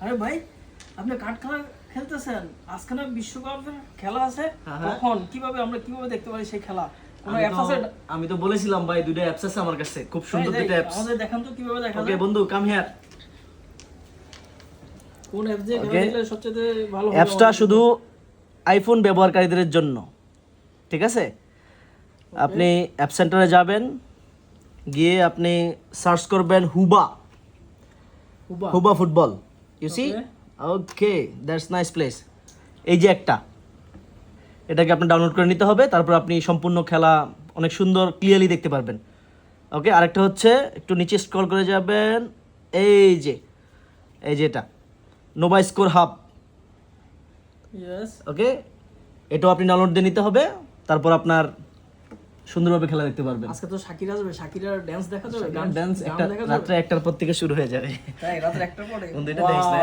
আরে ভাই আপনি কার্ড খেলা খেলতেছেন, আজকে না বিশ্বকাপের খেলা আছে, কখন কিভাবে আমরা কিভাবে দেখতে পারি সেই খেলা? কোন অ্যাপস আছে? আমি তো বলেছিলাম ভাই, দুটো অ্যাপস আছে আমার কাছে, খুব সুন্দর দুটো অ্যাপস। আমাদের দেখান তো কিভাবে দেখা যায়। ওকে বন্ধু, কাম হিয়ার। কোন অ্যাপস দিয়ে খেলা দেখলে সবচেয়ে ভালো হবে? অ্যাপসটা শুধু আইফোন ব্যবহারকারীদের জন্য, ঠিক আছে? আপনি অ্যাপ সেন্টারে যাবেন, গিয়ে আপনি সার্চ করবেন হুবা হুবা football. You see? Okay, that's nice place. এই যে একটা, এটাকে আপনি ডাউনলোড করে নিতে হবে, তারপর আপনি সম্পূর্ণ খেলা অনেক সুন্দর ক্লিয়ারলি দেখতে পারবেন। ওকে, আরেকটা হচ্ছে একটু নিচে স্ক্রল করে যাবেন, এই যে এটা নোভা স্কোর হাব। ইয়েস। ওকে, এটাও আপনি ডাউনলোড দিয়ে নিতে হবে, তারপর আপনার সুন্দরভাবে খেলা দেখতে পারবেন। আজকে তো শাকিরা আসবে, শাকিরার ডান্স দেখা যাবে, ডান্স একটা রাত্রে 1টার পর থেকে শুরু হয়ে যাবে। তাই রাত 1টার পরে? বন্ধু এটা দেখছ না?